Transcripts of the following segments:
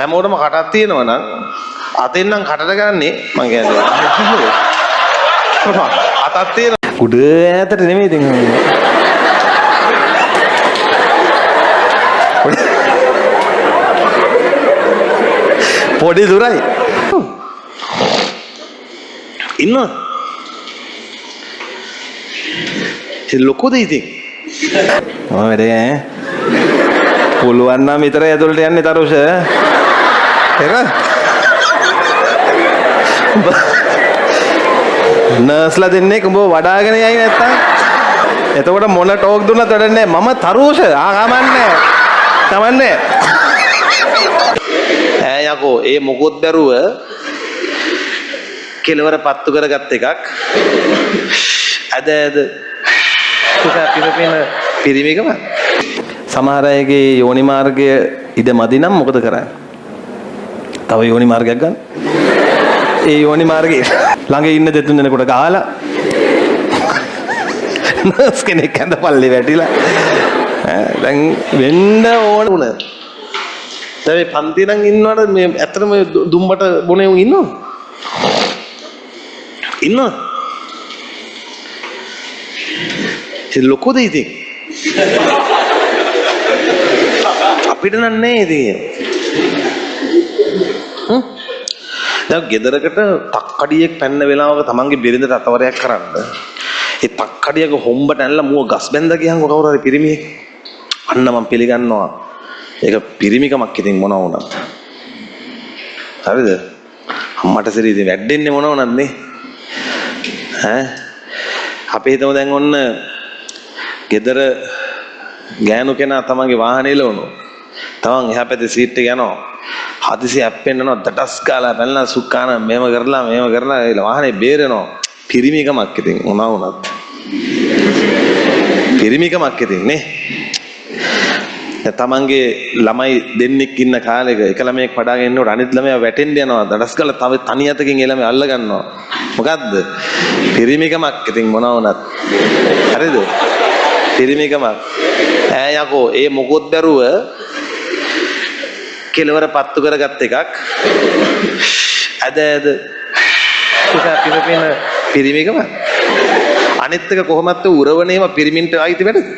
හැමෝටම කටක් තියෙනවා නම් අතෙන් නම් කටට ගන්නේ මං කියන්නේ. අතක් තියෙන උඩ ඈතට නෙමෙයි ඉතින්. පොඩි දුරයි. ඉන්න. ලොකුද ඉතින්? ඔය වැඩේ ඈ. පුළුවන් නම් විතරයි ඇතුළට යන්නේ තරුෂ. ඒක නර්ස්ලා දෙන්නේ උඹ වඩාගෙන යයි නැත්තම් එතකොට මොන ටෝක් දුන්නත් වැඩන්නේ මම තරුෂ කමන්නේ ඈ යකෝ ඒ මොකොත් බැරුව කෙලවර පත්තු කරගත් එකක් අද පිරපින පිරිමිකම සමහර අයගේ යෝනි මාර්ගය ඉඩ මදි නම් මොකද කරන්නේ? තව යෝනි මාර්ගයක් ගන්න. ඒ යෝනි මාර්ගයේ ළඟ ඉන්න දෙතුන් දෙනෙකුට ගහලා නර්ස් කෙනෙක් ඇඳපල්ලේ වැටිලා දැන් වෙන්න ඕන උන. දැන් මේ පන්ති නම් ඉන්නවද මේ ඇත්තටම දුම්බට බොනේ උන් ඉන්නවද? ඉන්නවද? ඒ ලොකුද ඉතින්? අපිට නන්නේ ඉතින්. දැන් ගෙදරකට තක්කඩියෙක් පැන්න වෙලාවක තමන්ගේ බිරිඳට අතවරයක් කරන්න. ඒ තක්කඩියක හොම්බට ඇනලා මුව ගස් බැඳ ගියන් කවුරු හරි පිරිමියෙක්. අන්න මම පිළිගන්නවා. ඒක පිරිමිකමක් ඉතින් මොනවා වුණත්. හරිද? අම්මට සිරි ඉතින් වැඩෙන්නේ මොනවා වුණත් නේ. ඈ අපි හිතමු දැන් ඔන්න ගෙදර ගෑනු කෙනා තමන්ගේ වාහනේ ලවනවා. තමන් එහා පැත්තේ සීට් එක යනවා. හදිසි ඇප්පෙන්නනවා දඩස් ගාලා පැනලා සුක්කාන මේව කරලා ඒ වාහනේ බේරෙනවා. පිරිමිකමක් ඉතින් මොනවා වුණත්. පිරිමිකමක් ඉතින් නේ. තමන්ගේ ළමයි දෙන්නෙක් ඉන්න කාලෙක එක ළමයෙක් පඩාගෙන ඉන්නකොට අනිත් ළමයා වැටෙන්න යනවා දඩස් ගාලා තව තනි අතකින් ඒ ළමයා අල්ල ගන්නවා. මොකද්ද? පිරිමිකමක් ඉතින් මොනවා වුණත්. හරිද? පිරිමිකමක්. ඈ යකෝ ඒ මොකොත් බැරුව කෙලවර පත්තු කරගත් එකක් අද පිරපින පිරිමිකම අනිත් එක කොහොමද උරවණේම පිරිමින්ට ආයිති වැඩද?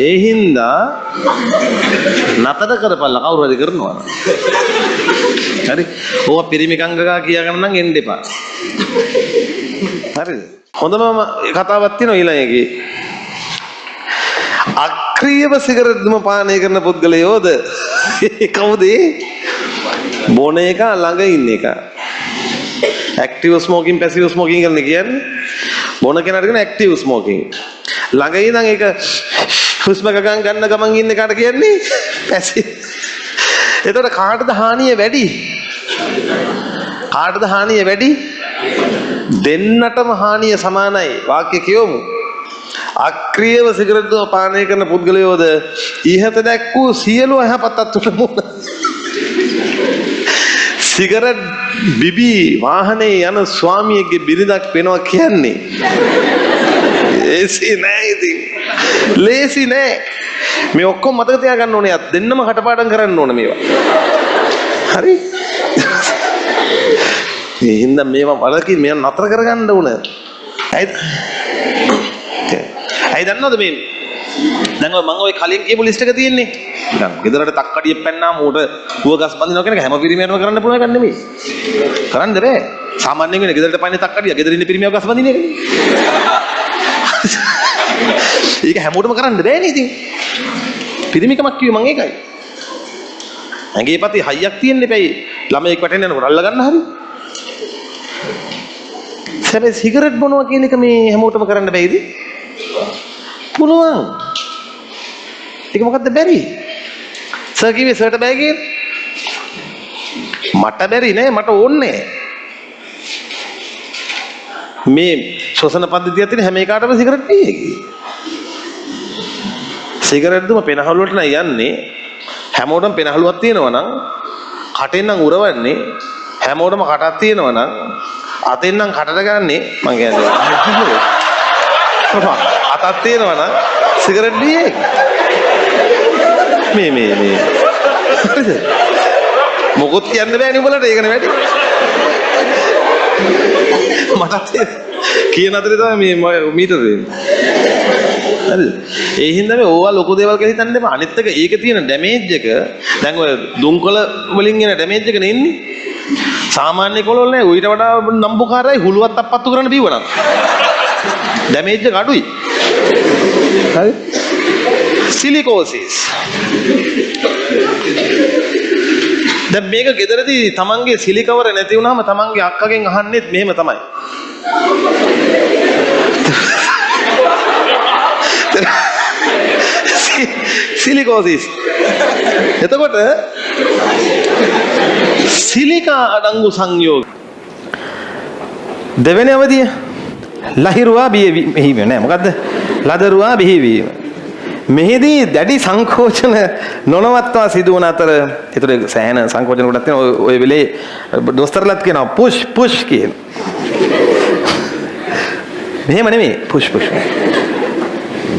ඒ හින්දා නතර කරපල්ලා කවුරු හරි කරනවා. හරි. ඕවා පිරිමිකංගකා කියාගෙන නම් එන්න එපා. හරිද? හොඳම කතාවක් තියෙනවා ඊළඟ එකේ. අක්‍රීයව සිගරට් ධූමපානය කරන පුද්ගලයෝද කවුද? බොන එක ළඟ ඉන්න එක. ඇක්ටිව් ස්මෝකින් පැසිව් ස්මෝකින් කරන කියන්නේ බොන කෙනාට කියන ඇක්ටිව් ස්මෝකින්. ළඟ ඉඳන් ඒක හුස්ම ගන්න ගමන් ඉන්න කාට කියන්නේ පැසිව්. එතකොට කාටද හානිය වැඩි? කාටද හානිය වැඩි? දෙන්නටම හානිය සමානයි. වාක්‍ය කියවමු. අක්‍රීයව සිගරට් පානය කරන පුද්ගලයෝද ඉහත දැක්වූ සියලු යහපත් අත්තුට මුහුණ. සිගරට් බිබී වාහනේ යන ස්වාමියෙක්ගේ බිරිඳක් වෙනවා කියන්නේ ලේසි නෑ ඉතින්. ලේසි නෑ. මේ ඔක්කොම මතක තියාගන්න ඕනේ. දෙන්නම කටපාඩම් කරන්න ඕනේ මේවා. හරි? මේ හින්දා මේවා වලකින් මේවා නතර කරගන්න ඕනේ. ඇයි දන්නවද මේ? දැන් මම ඔය කලින් කියපු ලිස්ට් එක තියෙන්නේ. දැන් ගෙදරට තක්කඩිය පැන්නාම උඩ පුව ගස් බඳිනවා කියන එක හැම පිරිමියෙක්ම කරන්න පුළුවන් එකක් නෙමෙයි. කරන්න බෑ. සාමාන්‍යයෙන් වෙන ගෙදරට පන්නේ තක්කඩිය ගෙදර ඉන්න පිරිමියෙක් ගස් බඳින එකනේ. ඒක හැමෝටම කරන්න බෑනේ ඉතින්. පිරිමිකමක් කිව්වේ මම ඒකයි. ඇඟේ පැති හයියක් තියෙන්න එපැයි. ළමයෙක් වැටෙන්න යනකොට අල්ල ගන්න හරි. හැබැයි සිගරට් බොනවා කියන එක මේ හැමෝටම කරන්න බෑයිද? පුළුවන්. ඒක මොකද්ද බැරි? සර් කිව්වේ සර්ට බෑ කියලා. මට බැරි නෑ මට ඕනේ. මේ ශ්වසන පද්ධතිය තියෙන හැම එකකටම සිගරට් පියේකි. සිගරට් දුම පෙනහළුවට නෑ යන්නේ. හැමෝටම පෙනහළුවක් තියෙනවා නම් කටෙන් නම් උරවන්නේ හැමෝටම කටක් තියෙනවා නම් අතෙන් නම් කටට ගන්නේ මං කියන්නේ. අතක් තියෙනවා නම් සිගරට් බීයේ. මේ. මොකොත් කියන්න බෑනේ උඹලට ඒකනේ වැඩි. මටත් කියන අතරේ තමයි මේ මීටර දෙන්නේ. හරිද? ඒ හින්දා මේ ඕවා ලොකු දේවල් කියලා හිතන්න එපා. අනිත් එක ඒකේ තියෙන ඩැමේජ් එක දැන් ඔය දුම්කොළ වලින් එන ඩැමේජ් එක නේ ඉන්නේ. සාමාන්‍ය කොළ වල නෑ. ඌට වඩා නම්බුකාරයි හුලුවත් අප්පත්තු කරන්න බීවනම්. ඩැමේජ් එක අඩුයි. හරි? සිලිකෝසිස්. දැන් මේක ගෙදරදී තමන්ගේ සිලිකවර නැති වුණාම තමන්ගේ අක්කගෙන් අහන්නෙත් මෙහෙම තමයි. සිලිකෝසිස්. එතකොට සිලිකා අඩංගු සංයෝග. දෙවෙනි අවධිය ලහිරුවා බිහිවීම නෑ මොකද්ද? ලදරුවා බිහිවීම. මෙහිදී දැඩි සංකෝචන නොනවත්වා සිදුවන අතර ඒතර සෑහෙන සංකෝචන කොටක් තියෙනවා. ඔය වෙලේ දොස්තරලත් කියනවා පුෂ් කියන. මෙහෙම නෙමෙයි පුෂ්.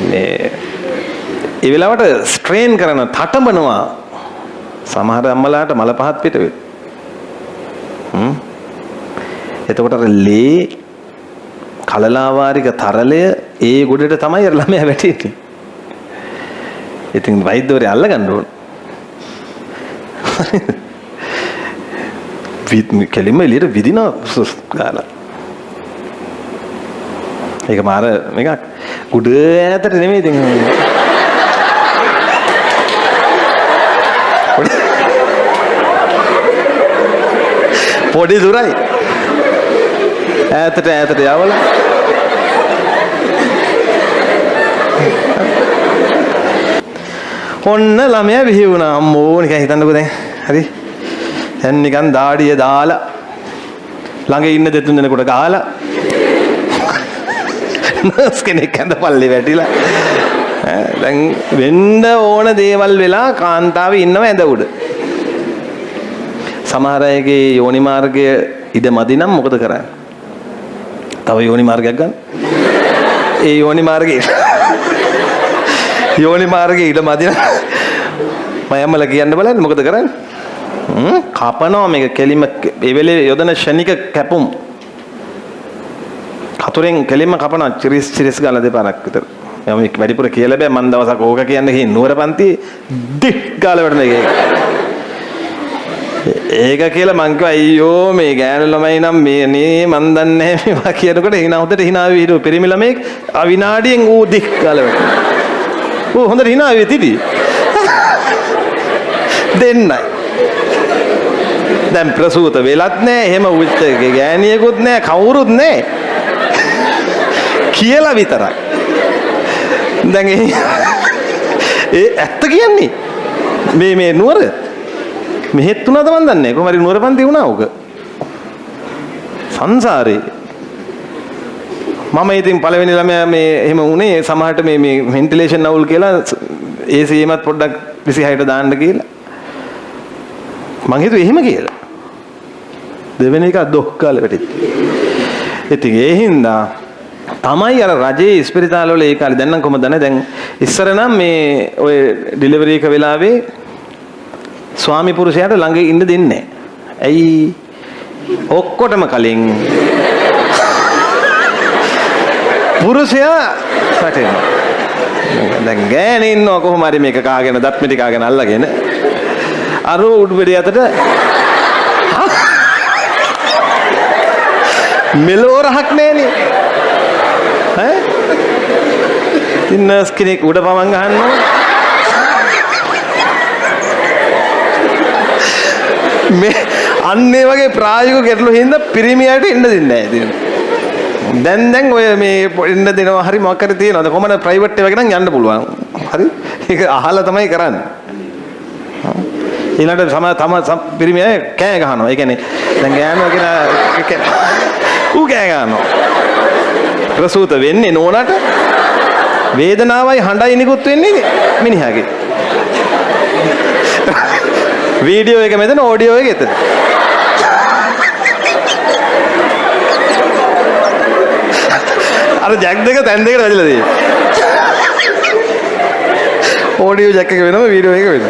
මේ ඒ වෙලාවට ස්ට්‍රේන් කරන තටමනවා සමහර අම්මලාට මල පහත් පිට වෙයි. එතකොට අර ලේ කලලාවාරික තරලය ඒ ගොඩට තමයි අර ළමයා වැටෙන්නේ. ඉතින් වෛද්‍යවරයා අල්ලගන්න ඕන. කෙලින්ම එළියට විදිනවා සුස් ගාලා. ඒක මාර මේක කුඩ ඈතට නෙමෙයි ඉතින්. පොඩි දුරයි. ඈතට යවලා. ඔන්න ළමයා බිහි වුණා. අම්මෝ නිකන් හිතන්නකෝ දැන්. හරි. දැන් නිකන් දාඩිය දාලා ළඟ ඉන්න දෙතුන් දෙනෙකුට ගහලා නර්ස් කෙනෙක් ඇඳපල්ලේ වැටිලා දැන් වෙන්න ඕන දේවල් වෙලා කාන්තාවේ ඉන්නව ඇඳ උඩ. සමහර අයගේ යෝනි මාර්ගය ඉඩ මදි නම් මොකද කරන්නේ? තව යෝනි මාර්ගයක් ගන්න. ඒ යෝනි මාර්ගයේ ඉඩ මදි නම් මයම්මල කියන්න බලන්න මොකද කරන්නේ? කපනවා මේක කෙලිම ඒ වෙලේ යොදන ෂණික කැපුම්. කතුරෙන් කෙලින්ම කපනවා චිරිස් ගාලා දෙපාරක් විතර. මම වැඩිපුර කියලා බෑ මන් දවසක් ඕක කියන්නේ කී නුවර පන්ති දික් ගාලා වැඩන එක. ඒක කියලා මං කිව්වා අයියෝ මේ ගෑනු ළමයි නම් මේ නේ මන් දන්නේ නැහැ මේවා කියනකොට hina හොඳට hina වෙවි හිටු පෙරිමි ළමෙක් අවිනාඩියෙන් ඌ දික් ගාලා වැඩන. ඌ හොඳට hina වෙවි තිබි. දෙන්නයි. දැන් ප්‍රසූත වෙලත් නැහැ එහෙම උච්ච ගෑණියෙකුත් නැහැ කවුරුත් නැහැ. කියලා විතරයි. දැන් ඒ ඇත්ත කියන්නේ මේ නුවර මෙහෙත් තුනද මන් දන්නේ කොහමද නුවර පන්ති වුණා උක සංසාරේ මම ඉතින් පළවෙනි ළමයා මේ එහෙම වුණේ සමහරට මේ වෙන්ටිලේෂන් අවුල් කියලා AC එමත් පොඩ්ඩක් 26ට දාන්න කියලා මං හිතුවේ එහෙම කියලා දෙවෙනි එක දොක් කාලේ වැටිච්ච ඉතින් ඒ හින්දා තමයි අර රජයේ ස්පිරිතාල වල ඒ කාලේ දැන් නම් කොහමද දන්නේ දැන් ඉස්සර නම් මේ ඔය ඩිලිවරි එක වෙලාවේ ස්වාමි පුරුෂයාට ළඟ ඉන්න දෙන්නේ නැහැ. ඇයි? ඔක්කොටම කලින් පුරුෂයා පැටෙනවා. දැන් ගෑණි ඉන්නවා කොහොම හරි මේක කාගෙන දත් මිටි කාගෙන අල්ලගෙන අර උඩු බෙඩේ අතට මෙලෝ රහක් නැහනේ. ඈ? ඉතින් නර්ස් කෙනෙක් උඩ පවන් ගහනවා. මේ අන්නේ වගේ ප්‍රායෝගික ගැටලු හින්දා පිරිමියට ඉන්න දෙන්නේ නැහැ. දැන් ඔය මේ ඉන්න දෙනවා හරි මොකක් හරි තියෙනවද කොහමද ප්‍රයිවට් එක නම් යන්න පුළුවන්. හරි? ඒක අහලා තමයි කරන්නේ. ඊළඟට තම පිරිමිය කෑ ගහනවා. ඒ කියන්නේ දැන් ගෑනුවා කියන ඌ කෑ ගහනවා. ප්‍රසූත වෙන්නේ නෝනට වේදනාවයි හඬයි නිකුත් වෙන්නේ මිනිහාගේ. වීඩියෝ එක මෙතන ඔඩියෝ එක එතන. අර ජැක් දෙක තැන් දෙකට වැදිලා තියෙනවා. ඔඩියෝ ජැක් එක වෙනම වීඩියෝ එක වෙනම.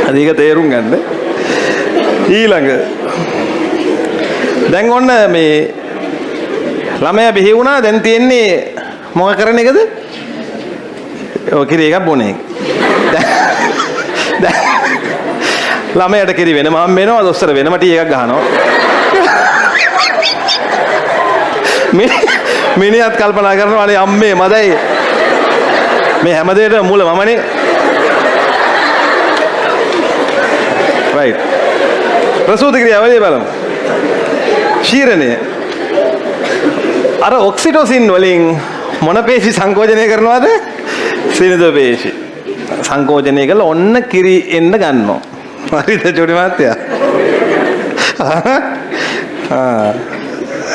අද ඒක තේරුම් ගන්න. ඊළඟ දැන් ඔන්න මේ ළමයා බිහි වුණා. දැන් තියෙන්නේ මොකක් කරන එකද? ඔය කිරි එකක් බොන එක. ළමයාට කිරි වෙනම හම් වෙනවා. දොස්තර වෙනම ටී එකක් ගහනවා. මිනිහත් කල්පනා කරනවා අනේ අම්මේ මදයි මේ හැම දෙයකටම මූල මමනේ. right. ප්‍රසූති ක්‍රියාවලිය බලමු. ශීරණය. අර ඔක්සිටොසින් වලින් මොන පේශි සංකෝචනය කරනවද? සිනිඳ පේශි. සංකෝචනය කළා ඔන්න කිරි එන්න ගන්නවා. හරිද චෝටි මහත්තයා?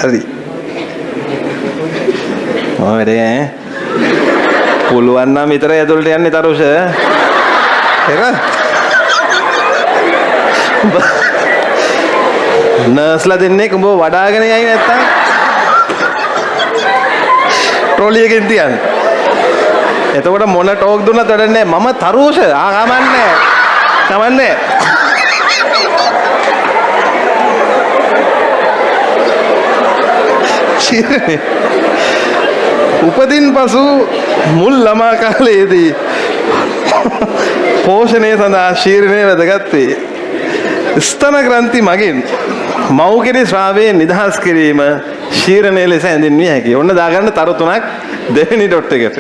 හරි. ඔව් පුළුවන් නම් විතරයි ඇතුළට යන්නේ තරුෂ. ඒක නර්ස්ලා දෙන්නේ උඹ වඩාගෙන යයි නැත්තම් ට්‍රොලි එකෙන් තියන්නේ. එතකොට මොන ටෝක් දුන්නත් වැඩක් නැහැ. මම තරුෂ කමන්නේ. කමන්නේ. උපදින් පසු මුල් ළමා කාලයේදී පෝෂණය සඳහා ශීර්ණය වැදගත් වේ. ස්තන ග්‍රන්ථි මගින් මව්කිරි ස්‍රාවයෙන් නිදහස් කිරීම ශීර්ණය ලෙස හැඳින්විය හැකියි. ඔන්න දාගන්න තරු 3ක් දෙවෙනි ඩොට් එකට.